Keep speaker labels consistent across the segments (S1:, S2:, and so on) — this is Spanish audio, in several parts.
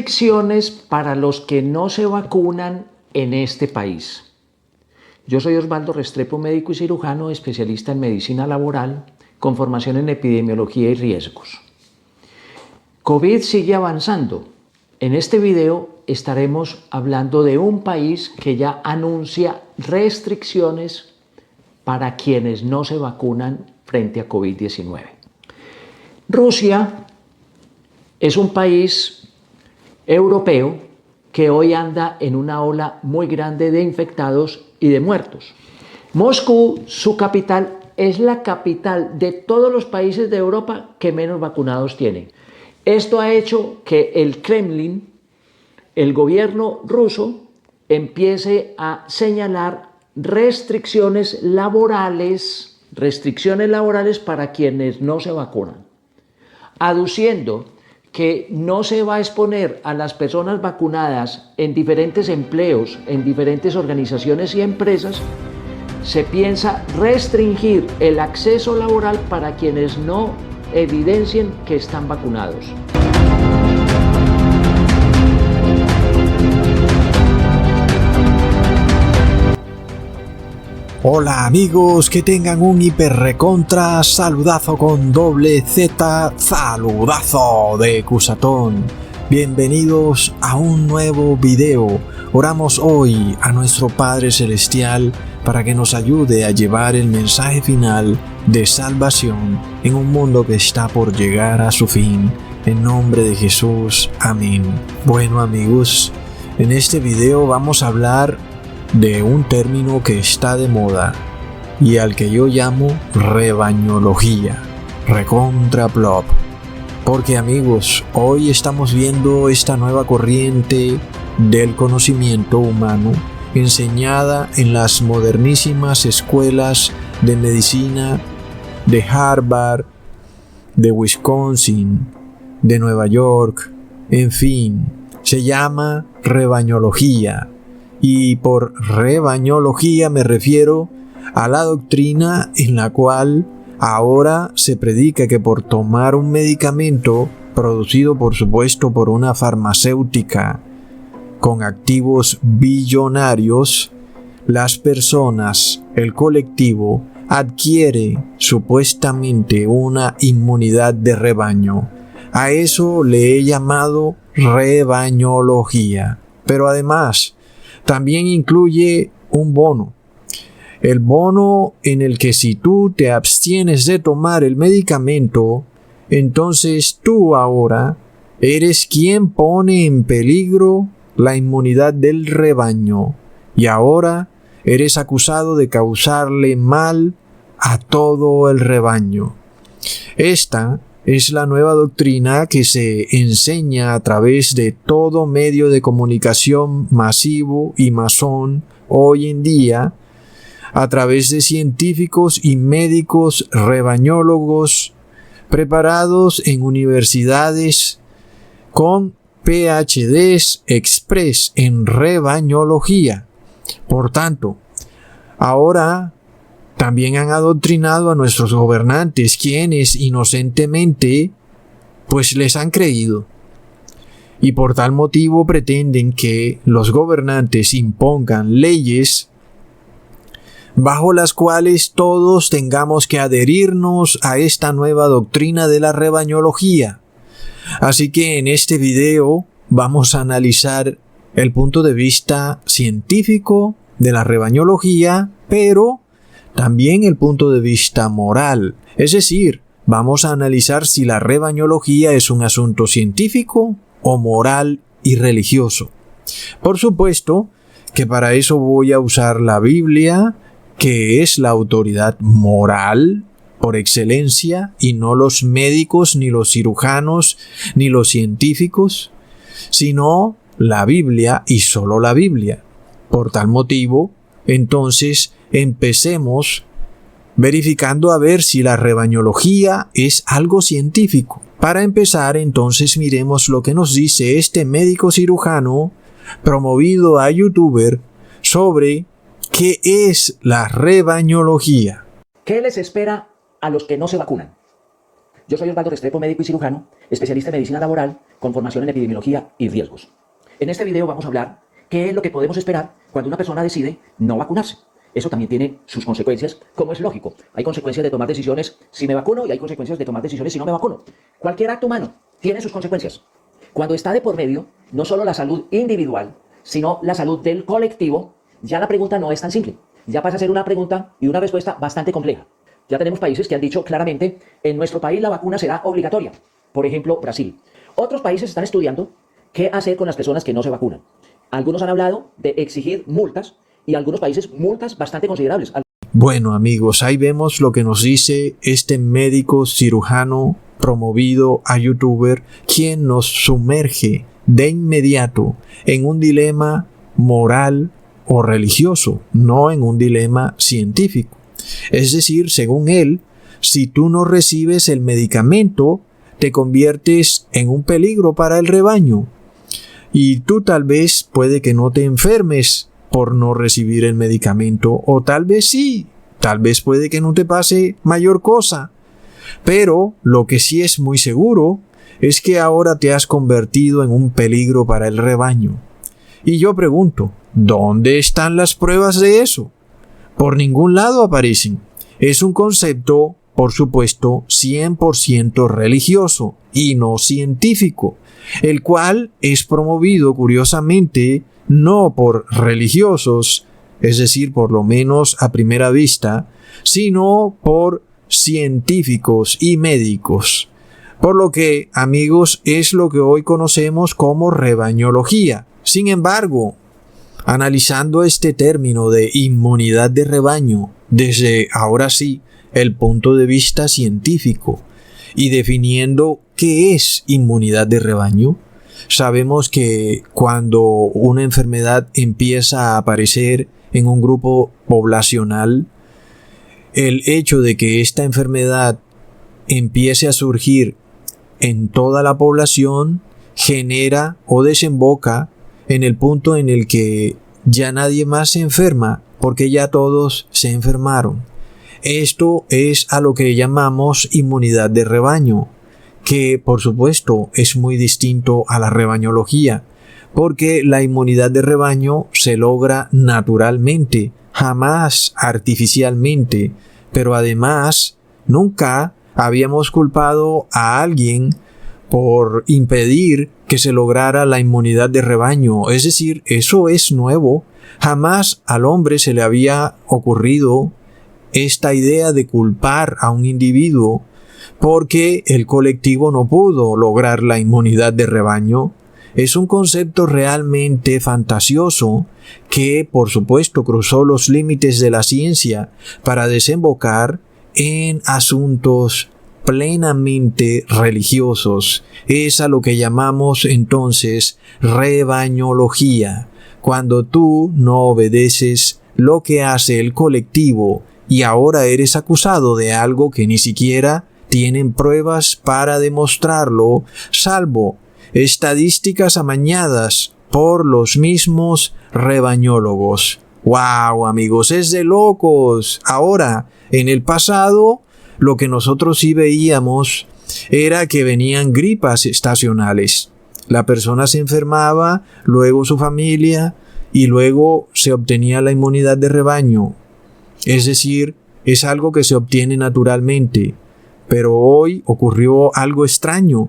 S1: restricciones para los que no se vacunan en este país. Yo soy Osvaldo Restrepo, médico y cirujano, especialista en medicina laboral, con formación en epidemiología y riesgos. COVID sigue avanzando. En este video estaremos hablando de un país que ya anuncia restricciones para quienes no se vacunan frente a COVID-19. Rusia es un país europeo que hoy anda en una ola muy grande de infectados y de muertos. Moscú, su capital, es la capital de todos los países de Europa que menos vacunados tienen. Esto ha hecho que el Kremlin, el gobierno ruso, empiece a señalar restricciones laborales para quienes no se vacunan, aduciendo que no se va a exponer a las personas vacunadas en diferentes empleos, en diferentes organizaciones y empresas. Se piensa restringir el acceso laboral para quienes no evidencien que están vacunados.
S2: Hola amigos, que tengan un hiper recontra saludazo con doble Z, saludazo de Cusatón. Bienvenidos a un nuevo video. Oramos hoy a nuestro Padre Celestial para que nos ayude a llevar el mensaje final de salvación en un mundo que está por llegar a su fin. En nombre de Jesús, amén. Bueno amigos, en este video vamos a hablar de un término que está de moda y al que yo llamo rebañología, recontra plop. Porque amigos, hoy estamos viendo esta nueva corriente del conocimiento humano enseñada en las modernísimas escuelas de medicina de Harvard, de Wisconsin, de Nueva York, en fin, se llama rebañología. Y por rebañología me refiero a la doctrina en la cual ahora se predica que por tomar un medicamento producido por supuesto por una farmacéutica con activos billonarios, las personas, el colectivo, adquiere supuestamente una inmunidad de rebaño. A eso le he llamado rebañología. Pero además, también incluye un bono. El bono en el que si tú te abstienes de tomar el medicamento, entonces tú ahora eres quien pone en peligro la inmunidad del rebaño y ahora eres acusado de causarle mal a todo el rebaño. Esta es la nueva doctrina que se enseña a través de todo medio de comunicación masivo y masón hoy en día, a través de científicos y médicos rebañólogos preparados en universidades con PhDs express en rebañología. Por tanto, ahora también han adoctrinado a nuestros gobernantes, quienes inocentemente pues les han creído. Y por tal motivo pretenden que los gobernantes impongan leyes bajo las cuales todos tengamos que adherirnos a esta nueva doctrina de la rebañología. Así que en este video vamos a analizar el punto de vista científico de la rebañología, pero también el punto de vista moral. Es decir, vamos a analizar si la rebañología es un asunto científico o moral y religioso. Por supuesto que para eso voy a usar la Biblia, que es la autoridad moral por excelencia, y no los médicos, ni los cirujanos, ni los científicos, sino la Biblia y solo la Biblia. Por tal motivo, entonces, empecemos verificando a ver si la rebañología es algo científico. Para empezar, entonces, miremos lo que nos dice este médico cirujano promovido a youtuber sobre qué es la rebañología.
S1: ¿Qué les espera a los que no se vacunan? Yo soy Osvaldo Restrepo, médico y cirujano, especialista en medicina laboral, con formación en epidemiología y riesgos. En este video vamos a hablar qué es lo que podemos esperar cuando una persona decide no vacunarse. Eso también tiene sus consecuencias, como es lógico. Hay consecuencias de tomar decisiones si me vacuno y hay consecuencias de tomar decisiones si no me vacuno. Cualquier acto humano tiene sus consecuencias. Cuando está de por medio, no solo la salud individual, sino la salud del colectivo, ya la pregunta no es tan simple. Ya pasa a ser una pregunta y una respuesta bastante compleja. Ya tenemos países que han dicho claramente, en nuestro país la vacuna será obligatoria. Por ejemplo, Brasil. Otros países están estudiando qué hacer con las personas que no se vacunan. Algunos han hablado de exigir multas y algunos países multas bastante considerables.
S2: Bueno, amigos, ahí vemos lo que nos dice este médico cirujano promovido a youtuber, quien nos sumerge de inmediato en un dilema moral o religioso, no en un dilema científico. Es decir, según él, si tú no recibes el medicamento, te conviertes en un peligro para el rebaño. Y tú tal vez puede que no te enfermes por no recibir el medicamento, o tal vez sí, tal vez puede que no te pase mayor cosa. Pero lo que sí es muy seguro es que ahora te has convertido en un peligro para el rebaño. Y yo pregunto, ¿dónde están las pruebas de eso? Por ningún lado aparecen. Es un concepto, por supuesto, 100% religioso y no científico, el cual es promovido curiosamente no por religiosos, es decir, por lo menos a primera vista, sino por científicos y médicos. Por lo que, amigos, es lo que hoy conocemos como rebañología. Sin embargo, analizando este término de inmunidad de rebaño desde, ahora sí, el punto de vista científico y definiendo qué es inmunidad de rebaño, sabemos que cuando una enfermedad empieza a aparecer en un grupo poblacional, el hecho de que esta enfermedad empiece a surgir en toda la población genera o desemboca en el punto en el que ya nadie más se enferma porque ya todos se enfermaron. Esto es a lo que llamamos inmunidad de rebaño, que por supuesto es muy distinto a la rebañología, porque la inmunidad de rebaño se logra naturalmente, jamás artificialmente, pero además nunca habíamos culpado a alguien por impedir que se lograra la inmunidad de rebaño. Es decir, eso es nuevo. Jamás al hombre se le había ocurrido esta idea de culpar a un individuo porque el colectivo no pudo lograr la inmunidad de rebaño. Es un concepto realmente fantasioso que, por supuesto, cruzó los límites de la ciencia para desembocar en asuntos plenamente religiosos. Es a lo que llamamos entonces rebañología, cuando tú no obedeces lo que hace el colectivo y ahora eres acusado de algo que ni siquiera tienen pruebas para demostrarlo, salvo estadísticas amañadas por los mismos rebañólogos. ¡Wow, amigos! Es de locos. Ahora, en el pasado, lo que nosotros sí veíamos era que venían gripas estacionales. La persona se enfermaba, luego su familia, y luego se obtenía la inmunidad de rebaño. Es decir, es algo que se obtiene naturalmente. Pero hoy ocurrió algo extraño.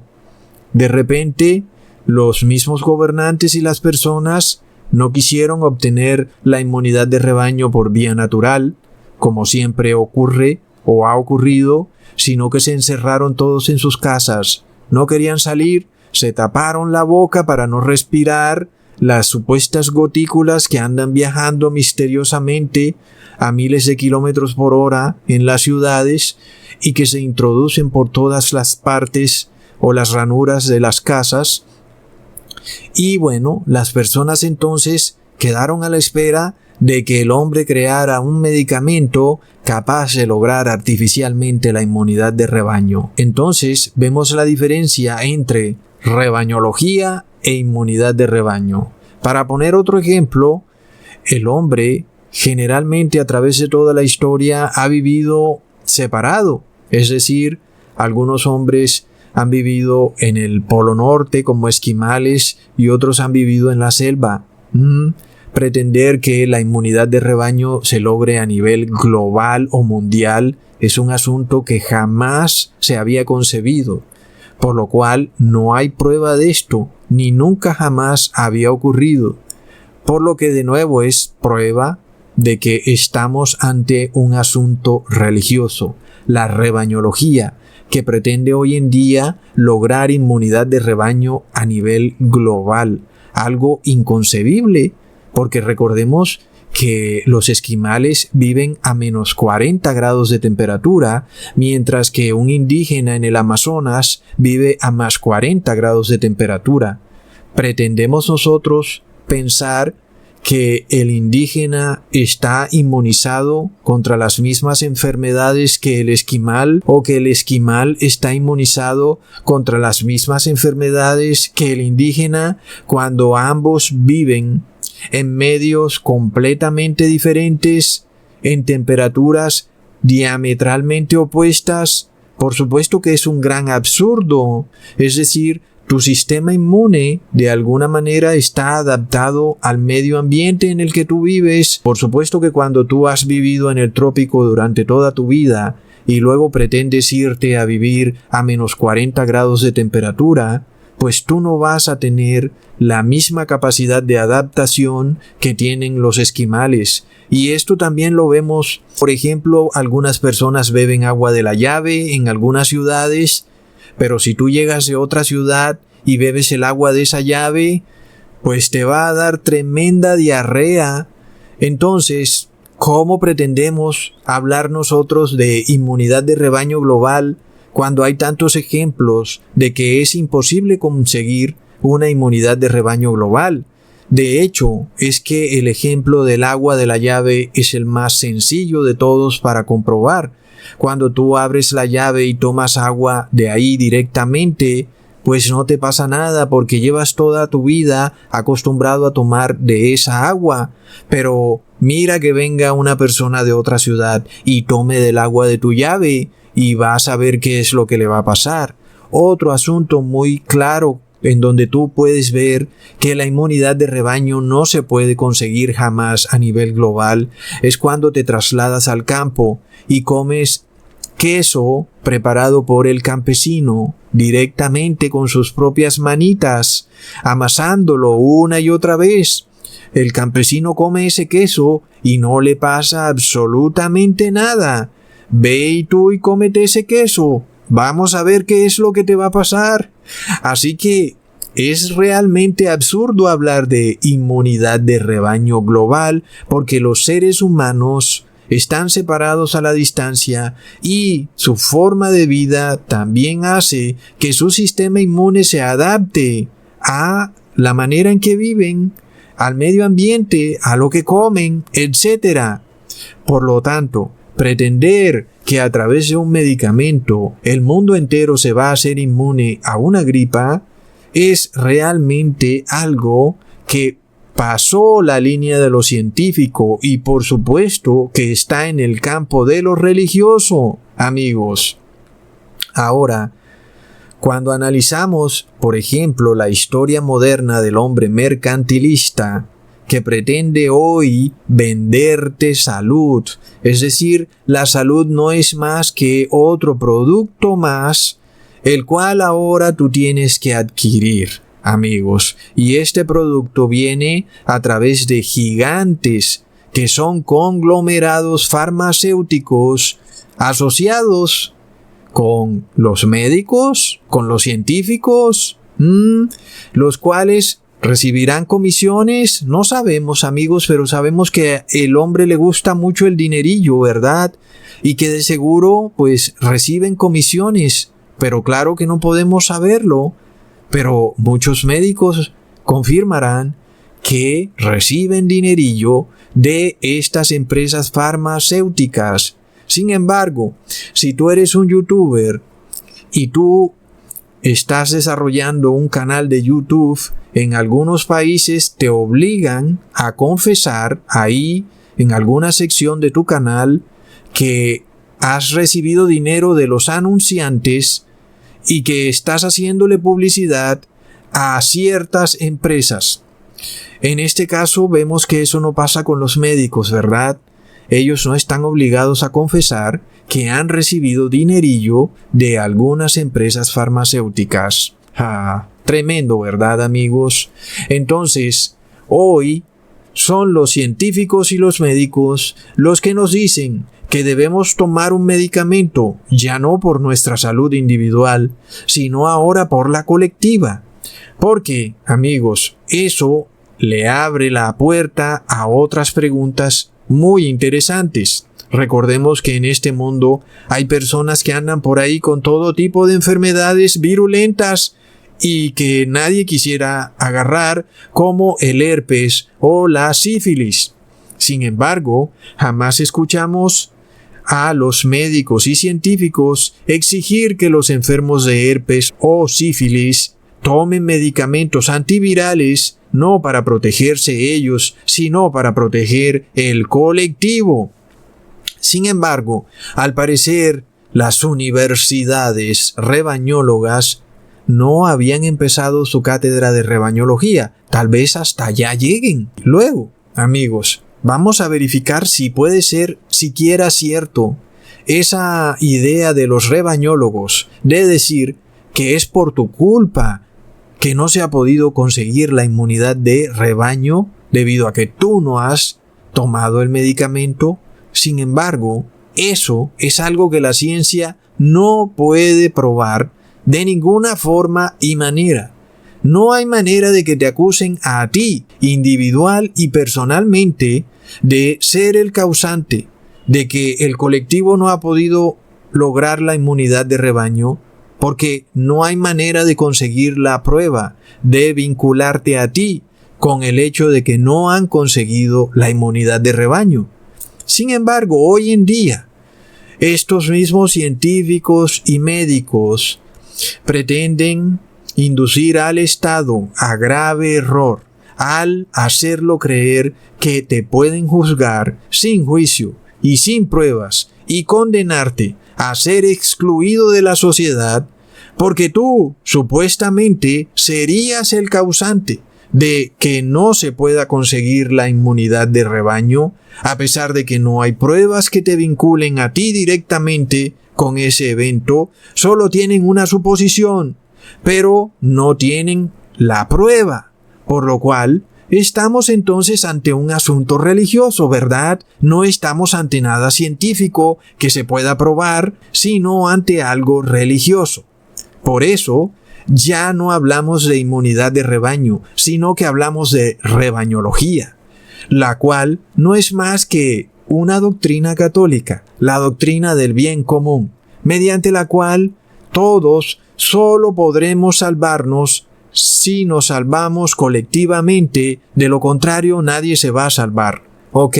S2: De repente, los mismos gobernantes y las personas no quisieron obtener la inmunidad de rebaño por vía natural, como siempre ocurre o ha ocurrido, sino que se encerraron todos en sus casas. No querían salir, se taparon la boca para no respirar las supuestas gotículas que andan viajando misteriosamente a miles de kilómetros por hora en las ciudades y que se introducen por todas las partes o las ranuras de las casas. Y bueno, las personas entonces quedaron a la espera de que el hombre creara un medicamento capaz de lograr artificialmente la inmunidad de rebaño. Entonces vemos la diferencia entre rebañología e inmunidad de rebaño. Para poner otro ejemplo, el hombre generalmente a través de toda la historia ha vivido separado, es decir, Algunos hombres han vivido en el Polo Norte como esquimales y otros han vivido en la selva. Pretender que la inmunidad de rebaño se logre a nivel global o mundial es un asunto que jamás se había concebido, por lo cual no hay prueba de esto, ni nunca jamás había ocurrido, por lo que de nuevo es prueba de que estamos ante un asunto religioso, la rebañología, que pretende hoy en día lograr inmunidad de rebaño a nivel global, algo inconcebible, porque recordemos que los esquimales viven a menos 40 grados de temperatura, mientras que un indígena en el Amazonas vive a más 40 grados de temperatura. ¿Pretendemos nosotros pensar que el indígena está inmunizado contra las mismas enfermedades que el esquimal, o que el esquimal está inmunizado contra las mismas enfermedades que el indígena, cuando ambos viven en medios completamente diferentes, en temperaturas diametralmente opuestas? Por supuesto que es un gran absurdo. Es decir, tu sistema inmune de alguna manera está adaptado al medio ambiente en el que tú vives. Por supuesto que cuando tú has vivido en el trópico durante toda tu vida y luego pretendes irte a vivir a menos 40 grados de temperatura, pues tú no vas a tener la misma capacidad de adaptación que tienen los esquimales. Y esto también lo vemos, por ejemplo, algunas personas beben agua de la llave en algunas ciudades, pero si tú llegas de otra ciudad y bebes el agua de esa llave, pues te va a dar tremenda diarrea. Entonces, ¿cómo pretendemos hablar nosotros de inmunidad de rebaño global cuando hay tantos ejemplos de que es imposible conseguir una inmunidad de rebaño global? De hecho, es que el ejemplo del agua de la llave es el más sencillo de todos para comprobar. Cuando tú abres la llave y tomas agua de ahí directamente, pues no te pasa nada porque llevas toda tu vida acostumbrado a tomar de esa agua. Pero mira que venga una persona de otra ciudad y tome del agua de tu llave y vas a ver qué es lo que le va a pasar. Otro asunto muy claro en donde tú puedes ver que la inmunidad de rebaño no se puede conseguir jamás a nivel global es cuando te trasladas al campo y comes queso preparado por el campesino directamente con sus propias manitas, amasándolo una y otra vez. El campesino come ese queso y no le pasa absolutamente nada. Ve y tú y cómete ese queso. Vamos a ver qué es lo que te va a pasar. Así que es realmente absurdo hablar de inmunidad de rebaño global porque los seres humanos están separados a la distancia y su forma de vida también hace que su sistema inmune se adapte a la manera en que viven, al medio ambiente, a lo que comen, etc. Por lo tanto, pretender que a través de un medicamento el mundo entero se va a hacer inmune a una gripa es realmente algo que pasó la línea de lo científico y por supuesto que está en el campo de lo religioso, amigos. Ahora, cuando analizamos, por ejemplo, la historia moderna del hombre mercantilista que pretende hoy venderte salud, es decir, la salud no es más que otro producto más, el cual ahora tú tienes que adquirir, amigos, y este producto viene a través de gigantes que son conglomerados farmacéuticos asociados con los médicos, con los científicos, los cuales recibirán comisiones. No sabemos, amigos, pero sabemos que el hombre le gusta mucho el dinerillo, ¿verdad? Y que de seguro pues reciben comisiones, pero claro que no podemos saberlo. Pero muchos médicos confirmarán que reciben dinerillo de estas empresas farmacéuticas. Sin embargo, si tú eres un youtuber y tú estás desarrollando un canal de YouTube, en algunos países te obligan a confesar ahí en alguna sección de tu canal que has recibido dinero de los anunciantes y que estás haciéndole publicidad a ciertas empresas. En este caso vemos que eso no pasa con los médicos, ¿verdad? Ellos no están obligados a confesar que han recibido dinerillo de algunas empresas farmacéuticas. Tremendo, ¿verdad, amigos? Entonces, hoy son los científicos y los médicos los que nos dicen que debemos tomar un medicamento, ya no por nuestra salud individual, sino ahora por la colectiva. Porque, amigos, eso le abre la puerta a otras preguntas muy interesantes. Recordemos que en este mundo hay personas que andan por ahí con todo tipo de enfermedades virulentas y que nadie quisiera agarrar, como el herpes o la sífilis. Sin embargo, jamás escuchamos a los médicos y científicos exigir que los enfermos de herpes o sífilis tomen medicamentos antivirales, no para protegerse ellos, sino para proteger el colectivo. Sin embargo, al parecer, las universidades rebañólogas no habían empezado su cátedra de rebañología. Tal vez hasta ya lleguen. Luego, amigos, vamos a verificar si puede ser siquiera cierto esa idea de los rebañólogos de decir que es por tu culpa que no se ha podido conseguir la inmunidad de rebaño debido a que tú no has tomado el medicamento. Sin embargo, eso es algo que la ciencia no puede probar de ninguna forma y manera. No hay manera de que te acusen a ti, individual y personalmente, de ser el causante de que el colectivo no ha podido lograr la inmunidad de rebaño, porque no hay manera de conseguir la prueba de vincularte a ti con el hecho de que no han conseguido la inmunidad de rebaño. Sin embargo, hoy en día, estos mismos científicos y médicos pretenden inducir al Estado a grave error al hacerlo creer que te pueden juzgar sin juicio y sin pruebas y condenarte a ser excluido de la sociedad porque tú supuestamente serías el causante de que no se pueda conseguir la inmunidad de rebaño, a pesar de que no hay pruebas que te vinculen a ti directamente con ese evento. Solo tienen una suposición, pero no tienen la prueba, por lo cual estamos entonces ante un asunto religioso, ¿verdad? No estamos ante nada científico que se pueda probar, sino ante algo religioso. Por eso, ya no hablamos de inmunidad de rebaño, sino que hablamos de rebañología, la cual no es más que una doctrina católica, la doctrina del bien común, mediante la cual todos solo podremos salvarnos si nos salvamos colectivamente, de lo contrario nadie se va a salvar. Ok,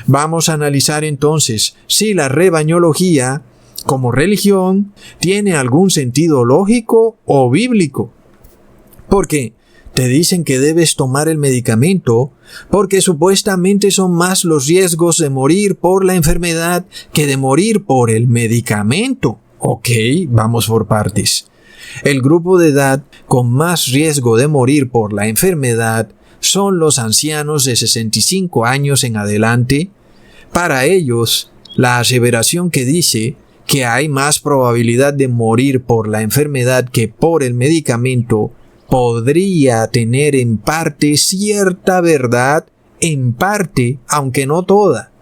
S2: vamos a analizar entonces si la rebañología como religión tiene algún sentido lógico o bíblico. Porque te dicen que debes tomar el medicamento porque supuestamente son más los riesgos de morir por la enfermedad que de morir por el medicamento. Ok, vamos por partes. El grupo de edad con más riesgo de morir por la enfermedad son los ancianos de 65 años en adelante. Para ellos, la aseveración que dice que hay más probabilidad de morir por la enfermedad que por el medicamento podría tener en parte cierta verdad, en parte, aunque no toda.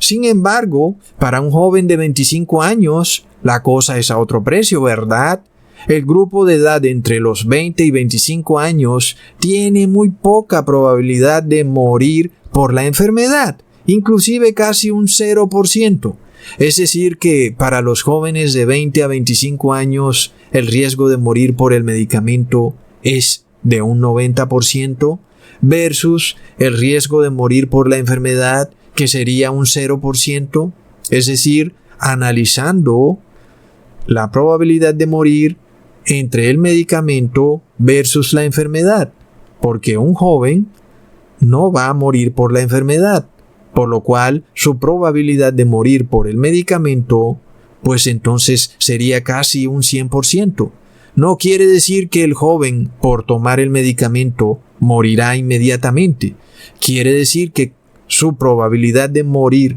S2: Sin embargo, para un joven de 25 años, la cosa es a otro precio, ¿verdad? El grupo de edad entre los 20 y 25 años tiene muy poca probabilidad de morir por la enfermedad, inclusive casi un 0%. Es decir que para los jóvenes de 20 a 25 años el riesgo de morir por el medicamento es de un 90% versus el riesgo de morir por la enfermedad que sería un 0%. Es decir, analizando la probabilidad de morir entre el medicamento versus la enfermedad, porque un joven no va a morir por la enfermedad, por lo cual su probabilidad de morir por el medicamento pues entonces sería casi un 100%. No quiere decir que el joven, por tomar el medicamento, morirá inmediatamente. Quiere decir que su probabilidad de morir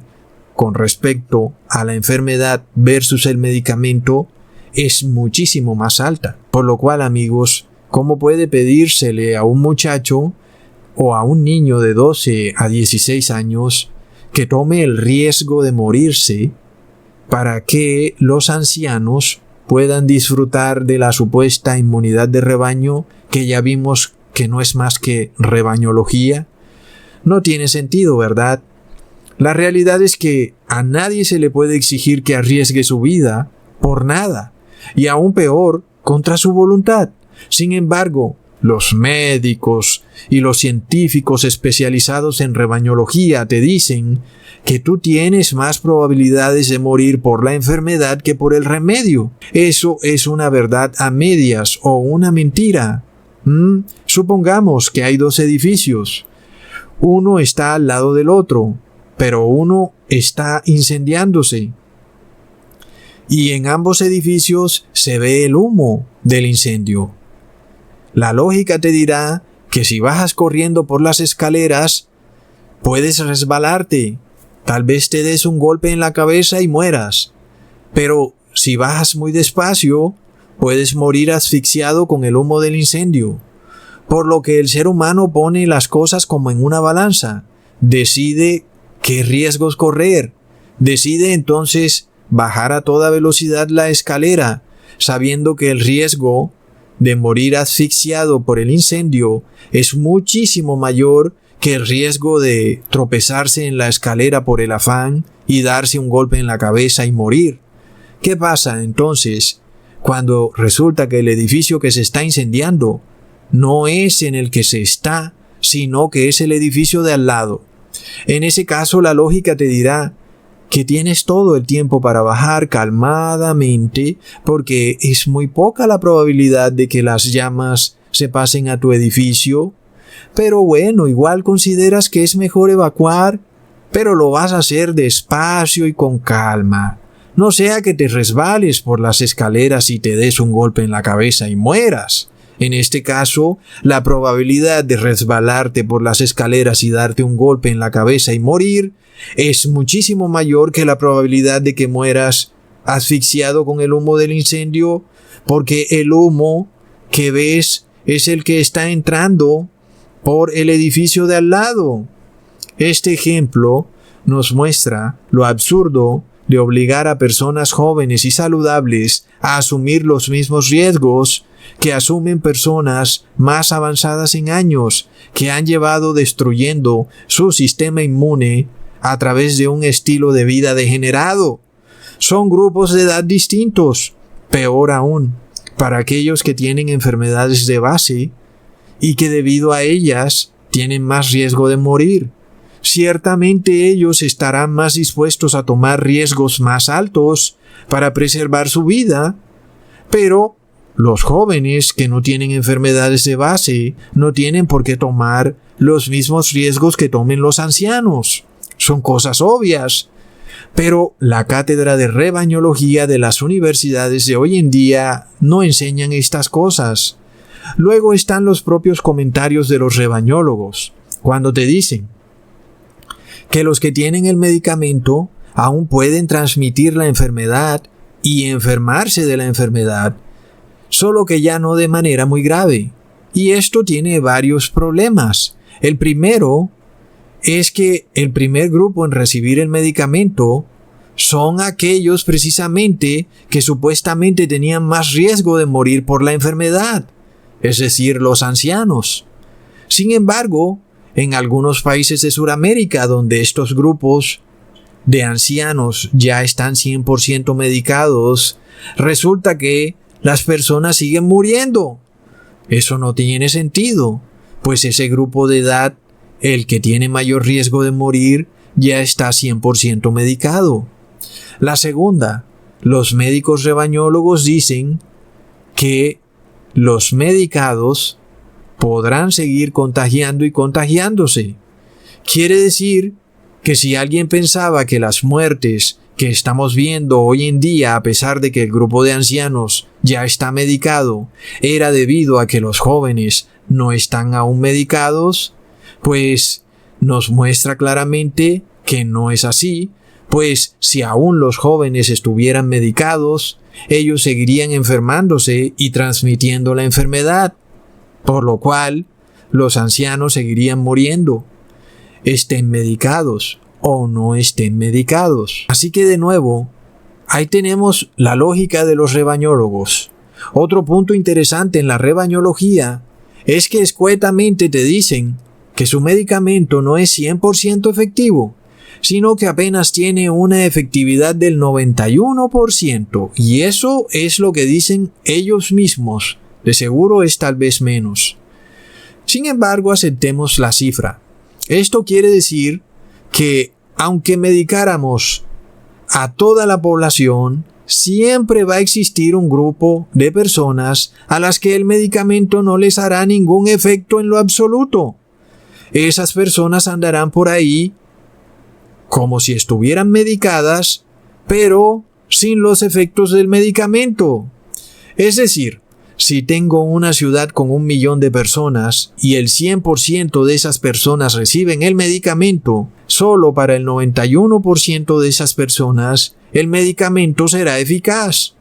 S2: con respecto a la enfermedad versus el medicamento es muchísimo más alta. Por lo cual, amigos, ¿cómo puede pedírsele a un muchacho o a un niño de 12 a 16 años que tome el riesgo de morirse para que los ancianos puedan disfrutar de la supuesta inmunidad de rebaño, que ya vimos que no es más que rebañología? No tiene sentido, ¿verdad? La realidad es que a nadie se le puede exigir que arriesgue su vida por nada, y aún peor, contra su voluntad. Sin embargo, los médicos y los científicos especializados en rebañología te dicen que tú tienes más probabilidades de morir por la enfermedad que por el remedio. Eso es una verdad a medias o una mentira. Supongamos que hay 2 edificios. Uno está al lado del otro, pero uno está incendiándose. Y en ambos edificios se ve el humo del incendio. La lógica te dirá que si bajas corriendo por las escaleras, puedes resbalarte. Tal vez te des un golpe en la cabeza y mueras. Pero si bajas muy despacio, puedes morir asfixiado con el humo del incendio. Por lo que el ser humano pone las cosas como en una balanza. Decide qué riesgos correr. Decide entonces bajar a toda velocidad la escalera, sabiendo que el riesgo de morir asfixiado por el incendio es muchísimo mayor que el riesgo de tropezarse en la escalera por el afán y darse un golpe en la cabeza y morir. ¿Qué pasa entonces cuando resulta que el edificio que se está incendiando no es en el que se está, sino que es el edificio de al lado? En ese caso, la lógica te dirá que tienes todo el tiempo para bajar calmadamente, porque es muy poca la probabilidad de que las llamas se pasen a tu edificio. Pero bueno, igual consideras que es mejor evacuar, pero lo vas a hacer despacio y con calma. No sea que te resbales por las escaleras y te des un golpe en la cabeza y mueras. En este caso, la probabilidad de resbalarte por las escaleras y darte un golpe en la cabeza y morir es muchísimo mayor que la probabilidad de que mueras asfixiado con el humo del incendio, porque el humo que ves es el que está entrando por el edificio de al lado. Este ejemplo nos muestra lo absurdo de obligar a personas jóvenes y saludables a asumir los mismos riesgos que asumen personas más avanzadas en años, que han llevado destruyendo su sistema inmune a través de un estilo de vida degenerado. Son grupos de edad distintos. Peor aún, para aquellos que tienen enfermedades de base y que debido a ellas tienen más riesgo de morir. Ciertamente ellos estarán más dispuestos a tomar riesgos más altos para preservar su vida, pero los jóvenes que no tienen enfermedades de base no tienen por qué tomar los mismos riesgos que tomen los ancianos. Son cosas obvias. Pero la cátedra de rebañología de las universidades de hoy en día no enseñan estas cosas. Luego están los propios comentarios de los rebañólogos, cuando te dicen que los que tienen el medicamento aún pueden transmitir la enfermedad y enfermarse de la enfermedad, solo que ya no de manera muy grave. Y esto tiene varios problemas. El primero es que el primer grupo en recibir el medicamento son aquellos precisamente que supuestamente tenían más riesgo de morir por la enfermedad, es decir, los ancianos. Sin embargo, en algunos países de Sudamérica, donde estos grupos de ancianos ya están 100% medicados, resulta que las personas siguen muriendo. Eso no tiene sentido, pues ese grupo de edad, el que tiene mayor riesgo de morir, ya está 100% medicado. La segunda, los médicos rebañólogos dicen que los medicados podrán seguir contagiando y contagiándose. Quiere decir que si alguien pensaba que las muertes que estamos viendo hoy en día, a pesar de que el grupo de ancianos ya está medicado, era debido a que los jóvenes no están aún medicados, pues nos muestra claramente que no es así, pues si aún los jóvenes estuvieran medicados, ellos seguirían enfermándose y transmitiendo la enfermedad, por lo cual los ancianos seguirían muriendo, estén medicados o no estén medicados. Así que de nuevo, ahí tenemos la lógica de los rebañólogos. Otro punto interesante en la rebañología es que escuetamente te dicen que su medicamento no es 100% efectivo, sino que apenas tiene una efectividad del 91%, y eso es lo que dicen ellos mismos. De seguro es tal vez menos. Sin embargo, aceptemos la cifra. Esto quiere decir que aunque medicáramos a toda la población, siempre va a existir un grupo de personas a las que el medicamento no les hará ningún efecto en lo absoluto. Esas personas andarán por ahí como si estuvieran medicadas, pero sin los efectos del medicamento. Es decir, si tengo una ciudad con 1 millón de personas y el 100% de esas personas reciben el medicamento, solo para el 91% de esas personas el medicamento será eficaz.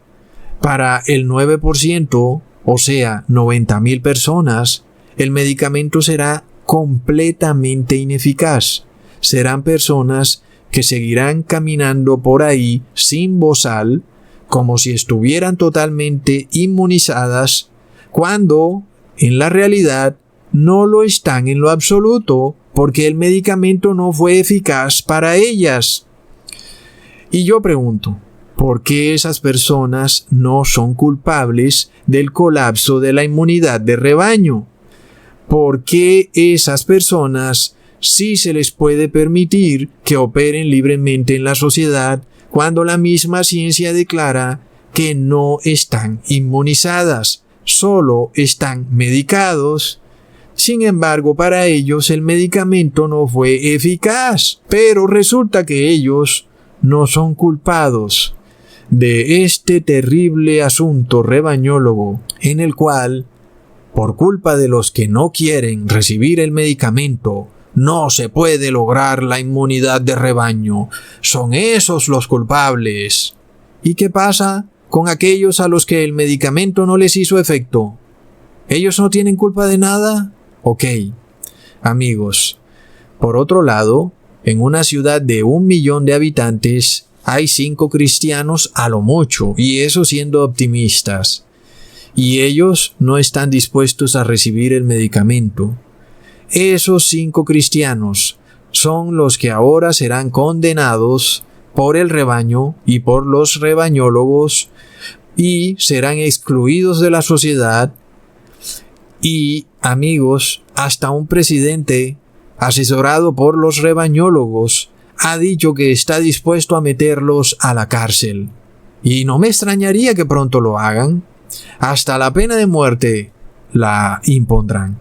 S2: Para el 9%, o sea, 90,000 personas, el medicamento será completamente ineficaz. Serán personas que seguirán caminando por ahí sin bozal, como si estuvieran totalmente inmunizadas, cuando en la realidad no lo están en lo absoluto, porque el medicamento no fue eficaz para ellas. Y yo pregunto, ¿por qué esas personas no son culpables del colapso de la inmunidad de rebaño? ¿Por qué esas personas sí se les puede permitir que operen libremente en la sociedad cuando la misma ciencia declara que no están inmunizadas, solo están medicados? Sin embargo, para ellos el medicamento no fue eficaz, pero resulta que ellos no son culpados de este terrible asunto rebañólogo en el cual, por culpa de los que no quieren recibir el medicamento, no se puede lograr la inmunidad de rebaño. Son esos los culpables. ¿Y qué pasa con aquellos a los que el medicamento no les hizo efecto? ¿Ellos no tienen culpa de nada? Ok, amigos. Por otro lado, en una ciudad de 1 millón de habitantes, hay 5 cristianos a lo mucho, y eso siendo optimistas. Y ellos no están dispuestos a recibir el medicamento. Esos 5 cristianos son los que ahora serán condenados por el rebaño y por los rebañólogos y serán excluidos de la sociedad. Y, amigos, hasta un presidente asesorado por los rebañólogos ha dicho que está dispuesto a meterlos a la cárcel. Y no me extrañaría que pronto lo hagan. Hasta la pena de muerte la impondrán.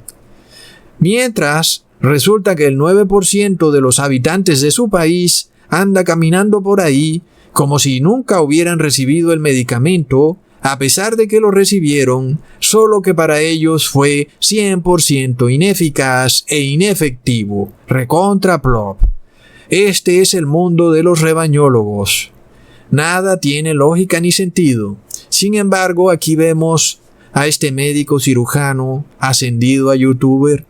S2: Mientras, resulta que el 9% de los habitantes de su país anda caminando por ahí como si nunca hubieran recibido el medicamento, a pesar de que lo recibieron, solo que para ellos fue 100% ineficaz e inefectivo. Recontra plop. Este es el mundo de los rebañólogos. Nada tiene lógica ni sentido. Sin embargo, aquí vemos a este médico cirujano ascendido a youtuber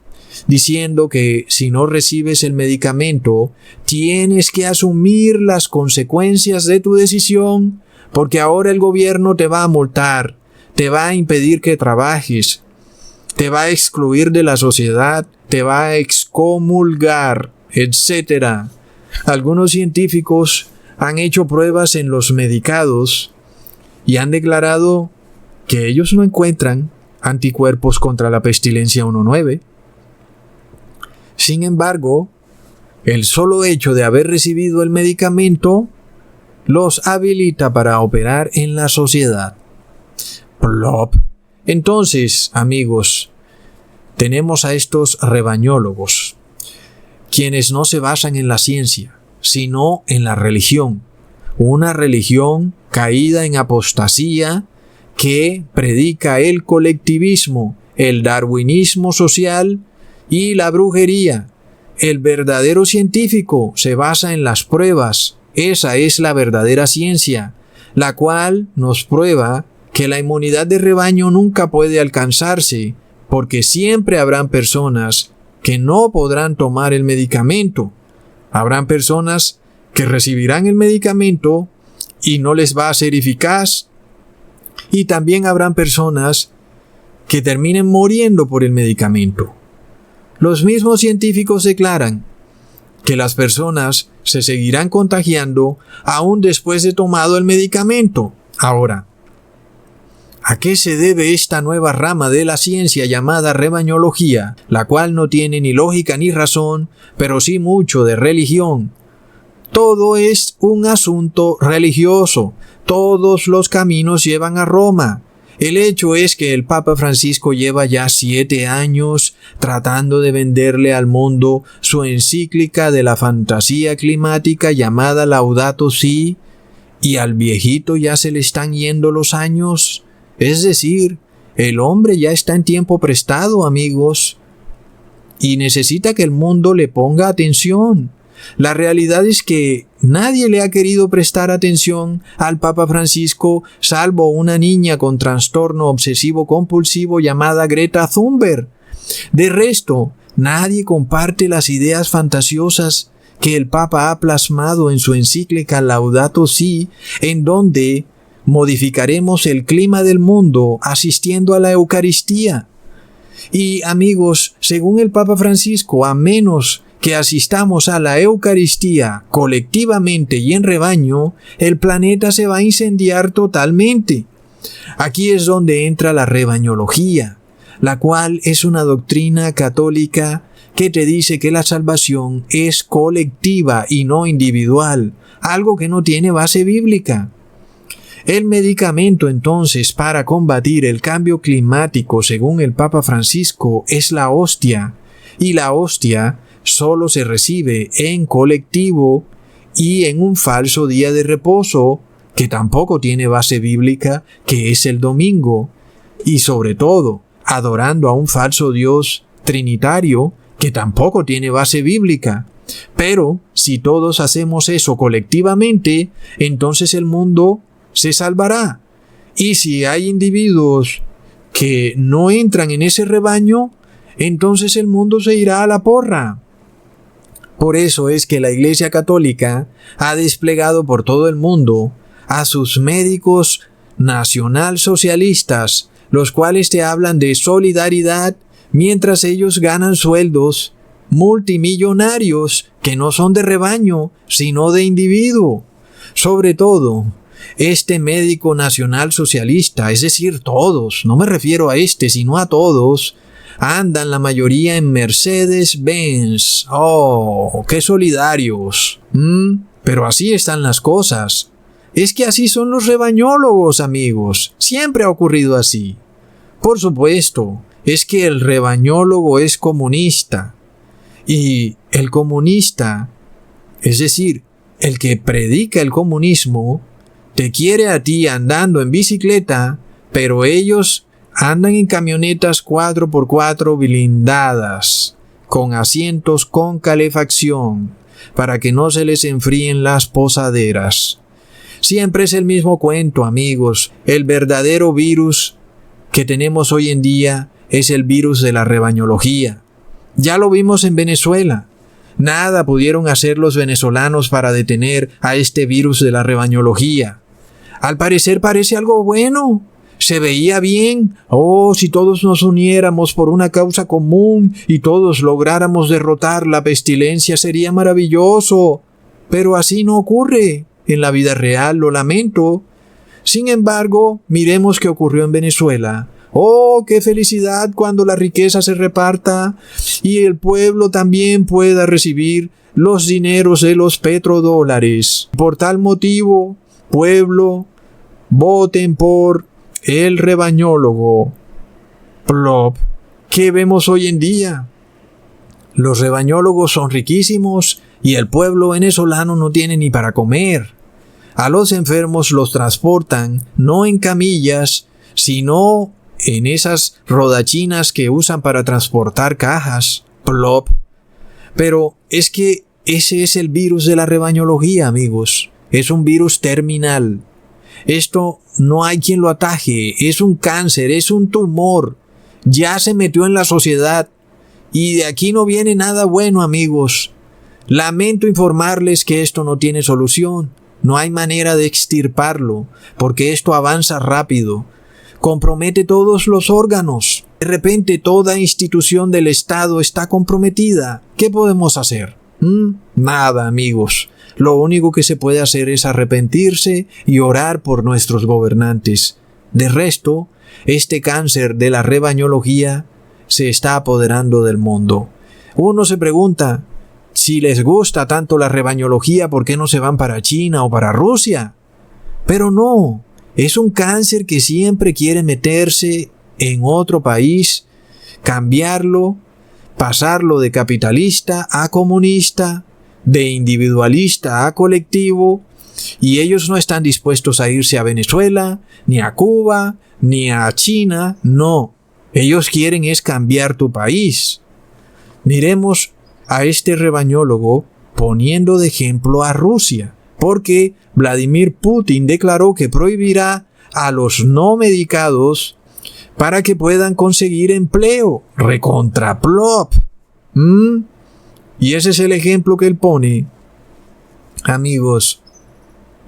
S2: diciendo que si no recibes el medicamento, tienes que asumir las consecuencias de tu decisión, porque ahora el gobierno te va a multar, te va a impedir que trabajes, te va a excluir de la sociedad, te va a excomulgar, etc. Algunos científicos han hecho pruebas en los medicados y han declarado que ellos no encuentran anticuerpos contra la pestilencia 19. Sin embargo, el solo hecho de haber recibido el medicamento los habilita para operar en la sociedad. Plop. Entonces, amigos, tenemos a estos rebañólogos, quienes no se basan en la ciencia, sino en la religión, una religión caída en apostasía que predica el colectivismo, el darwinismo social y la brujería. El verdadero científico se basa en las pruebas. Esa es la verdadera ciencia, la cual nos prueba que la inmunidad de rebaño nunca puede alcanzarse, porque siempre habrán personas que no podrán tomar el medicamento. Habrán personas que recibirán el medicamento y no les va a ser eficaz. Y también habrán personas que terminen muriendo por el medicamento. Los mismos científicos declaran que las personas se seguirán contagiando aún después de tomado el medicamento. Ahora, ¿a qué se debe esta nueva rama de la ciencia llamada rebañología, la cual no tiene ni lógica ni razón, pero sí mucho de religión? Todo es un asunto religioso. Todos los caminos llevan a Roma. El hecho es que el Papa Francisco lleva ya 7 años tratando de venderle al mundo su encíclica de la fantasía climática llamada Laudato Si, y al viejito ya se le están yendo los años. Es decir, el hombre ya está en tiempo prestado, amigos, y necesita que el mundo le ponga atención. La realidad es que nadie le ha querido prestar atención al Papa Francisco salvo una niña con trastorno obsesivo compulsivo llamada Greta Thunberg. De resto, nadie comparte las ideas fantasiosas que el Papa ha plasmado en su encíclica Laudato Si, en donde modificaremos el clima del mundo asistiendo a la Eucaristía. Y amigos, según el Papa Francisco, a menos que asistamos a la Eucaristía colectivamente y en rebaño, el planeta se va a incendiar totalmente. Aquí es donde entra la rebañología, la cual es una doctrina católica que te dice que la salvación es colectiva y no individual, algo que no tiene base bíblica. El medicamento entonces para combatir el cambio climático, según el Papa Francisco, es la hostia, y la hostia solo se recibe en colectivo y en un falso día de reposo que tampoco tiene base bíblica, que es el domingo, y sobre todo adorando a un falso Dios trinitario que tampoco tiene base bíblica. Pero si todos hacemos eso colectivamente, entonces el mundo se salvará. Y si hay individuos que no entran en ese rebaño, entonces el mundo se irá a la porra. Por eso es que la Iglesia Católica ha desplegado por todo el mundo a sus médicos nacionalsocialistas, los cuales te hablan de solidaridad mientras ellos ganan sueldos multimillonarios que no son de rebaño, sino de individuo. Sobre todo, este médico nacionalsocialista, es decir, todos, no me refiero a este, sino a todos, andan la mayoría en Mercedes-Benz. ¡Oh, qué solidarios! Pero así están las cosas. Es que así son los rebañólogos, amigos. Siempre ha ocurrido así. Por supuesto, es que el rebañólogo es comunista. Y el comunista, es decir, el que predica el comunismo, te quiere a ti andando en bicicleta, pero ellos andan en camionetas 4x4 blindadas, con asientos con calefacción, para que no se les enfríen las posaderas. Siempre es el mismo cuento, amigos. El verdadero virus que tenemos hoy en día es el virus de la rebañología. Ya lo vimos en Venezuela. Nada pudieron hacer los venezolanos para detener a este virus de la rebañología. Al parecer parece algo bueno. Se veía bien. Oh, si todos nos uniéramos por una causa común y todos lográramos derrotar la pestilencia, sería maravilloso. Pero así no ocurre. En la vida real, lo lamento. Sin embargo, miremos qué ocurrió en Venezuela. Oh, qué felicidad cuando la riqueza se reparta y el pueblo también pueda recibir los dineros de los petrodólares. Por tal motivo, pueblo, voten por el rebañólogo. Plop. ¿Qué vemos hoy en día? Los rebañólogos son riquísimos y el pueblo venezolano no tiene ni para comer. A los enfermos los transportan no en camillas, sino en esas rodachinas que usan para transportar cajas. Plop. Pero es que ese es el virus de la rebañología, amigos. Es un virus terminal. Esto no hay quien lo ataje. Es un cáncer, es un tumor. Ya se metió en la sociedad. Y de aquí no viene nada bueno, amigos. Lamento informarles que esto no tiene solución. No hay manera de extirparlo, porque esto avanza rápido. Compromete todos los órganos. De repente toda institución del Estado está comprometida. ¿Qué podemos hacer? Nada, amigos. Lo único que se puede hacer es arrepentirse y orar por nuestros gobernantes. De resto, este cáncer de la rebañología se está apoderando del mundo. Uno se pregunta, si les gusta tanto la rebañología, ¿por qué no se van para China o para Rusia? Pero no, es un cáncer que siempre quiere meterse en otro país, cambiarlo, pasarlo de capitalista a comunista, de individualista a colectivo, y ellos no están dispuestos a irse a Venezuela, ni a Cuba, ni a China, no. Ellos quieren es cambiar tu país. Miremos a este rebañólogo poniendo de ejemplo a Rusia, porque Vladimir Putin declaró que prohibirá a los no medicados para que puedan conseguir empleo. Recontraplop. Y ese es el ejemplo que él pone. Amigos,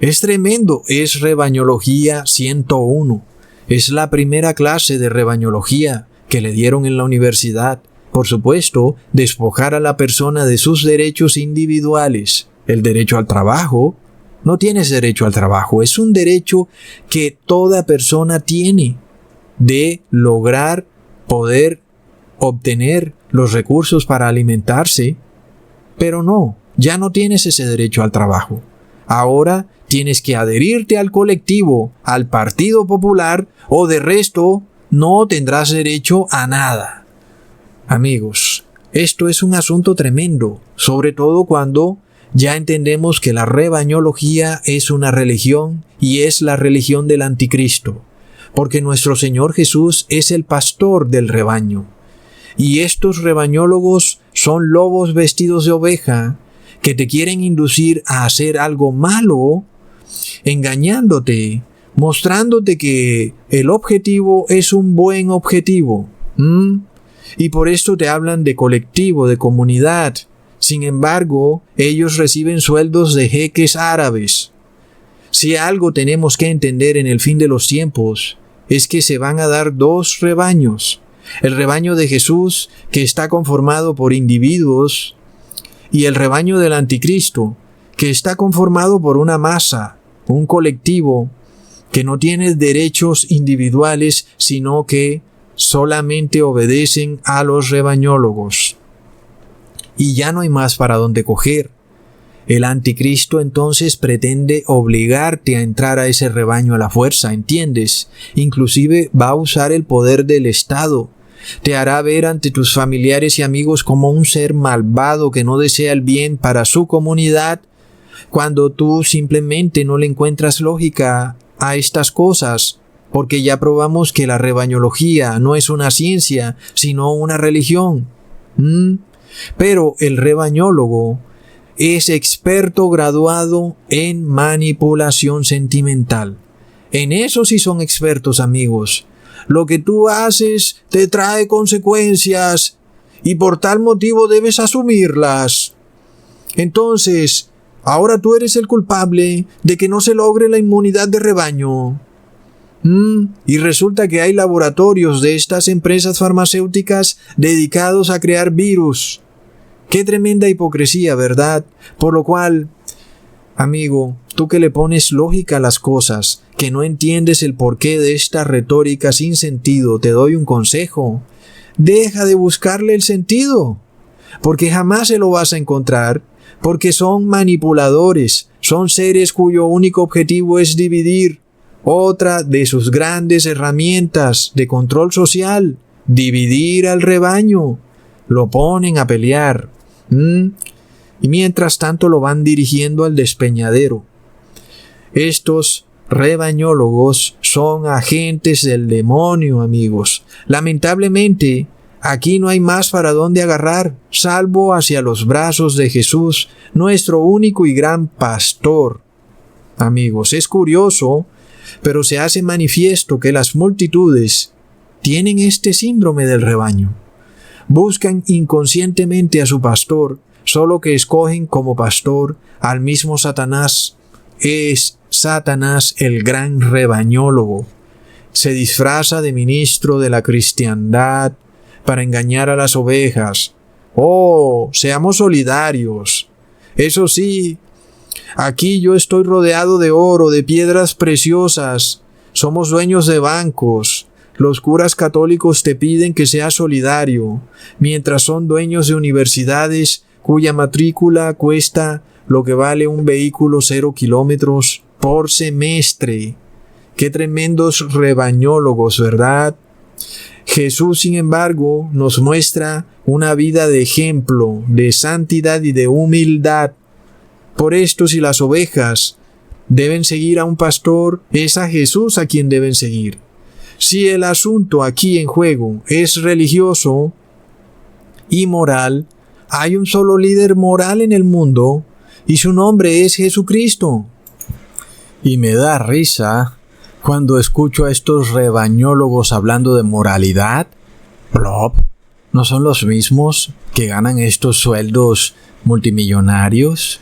S2: es tremendo. Es rebañología 101. Es la primera clase de rebañología que le dieron en la universidad. Por supuesto, despojar a la persona de sus derechos individuales. El derecho al trabajo. No tienes derecho al trabajo. Es un derecho que toda persona tiene de lograr poder obtener los recursos para alimentarse. Pero no, ya no tienes ese derecho al trabajo. Ahora tienes que adherirte al colectivo, al Partido Popular, o de resto no tendrás derecho a nada. Amigos, esto es un asunto tremendo, sobre todo cuando ya entendemos que la rebañología es una religión y es la religión del anticristo, porque nuestro Señor Jesús es el pastor del rebaño. Y estos rebañólogos son lobos vestidos de oveja que te quieren inducir a hacer algo malo, engañándote, mostrándote que el objetivo es un buen objetivo. Y por esto te hablan de colectivo, de comunidad. Sin embargo, ellos reciben sueldos de jeques árabes. Si algo tenemos que entender en el fin de los tiempos, es que se van a dar dos rebaños. El rebaño de Jesús, que está conformado por individuos, y el rebaño del anticristo, que está conformado por una masa, un colectivo, que no tiene derechos individuales, sino que solamente obedecen a los rebañólogos. Y ya no hay más para dónde coger. El anticristo entonces pretende obligarte a entrar a ese rebaño a la fuerza, ¿entiendes? Inclusive va a usar el poder del Estado. Te hará ver ante tus familiares y amigos como un ser malvado que no desea el bien para su comunidad, cuando tú simplemente no le encuentras lógica a estas cosas, porque ya probamos que la rebañología no es una ciencia, sino una religión. Pero el rebañólogo es experto graduado en manipulación sentimental. En eso sí son expertos, amigos. Lo que tú haces te trae consecuencias y por tal motivo debes asumirlas. Entonces, ahora tú eres el culpable de que no se logre la inmunidad de rebaño. Y resulta que hay laboratorios de estas empresas farmacéuticas dedicados a crear virus. Qué tremenda hipocresía, ¿verdad? Por lo cual, amigo, tú que le pones lógica a las cosas, que no entiendes el porqué de esta retórica sin sentido, te doy un consejo. Deja de buscarle el sentido, porque jamás se lo vas a encontrar, porque son manipuladores, son seres cuyo único objetivo es dividir. Otra de sus grandes herramientas de control social, dividir al rebaño. Lo ponen a pelear. Y mientras tanto lo van dirigiendo al despeñadero. Estos rebañólogos son agentes del demonio, amigos. Lamentablemente, aquí no hay más para dónde agarrar, salvo hacia los brazos de Jesús, nuestro único y gran pastor. Amigos, es curioso, pero se hace manifiesto que las multitudes tienen este síndrome del rebaño. Buscan inconscientemente a su pastor, solo que escogen como pastor al mismo Satanás. Es Satanás el gran rebañólogo. Se disfraza de ministro de la cristiandad para engañar a las ovejas. Oh, seamos solidarios. Eso sí, aquí yo estoy rodeado de oro, de piedras preciosas. Somos dueños de bancos. Los curas católicos te piden que seas solidario, mientras son dueños de universidades cuya matrícula cuesta lo que vale un vehículo 0 kilómetros por semestre. Qué tremendos rebañólogos, ¿verdad? Jesús, sin embargo, nos muestra una vida de ejemplo, de santidad y de humildad. Por esto, si las ovejas deben seguir a un pastor, es a Jesús a quien deben seguir. Si el asunto aquí en juego es religioso y moral, hay un solo líder moral en el mundo y su nombre es Jesucristo. Y me da risa cuando escucho a estos rebañólogos hablando de moralidad. Plop, ¿no son los mismos que ganan estos sueldos multimillonarios?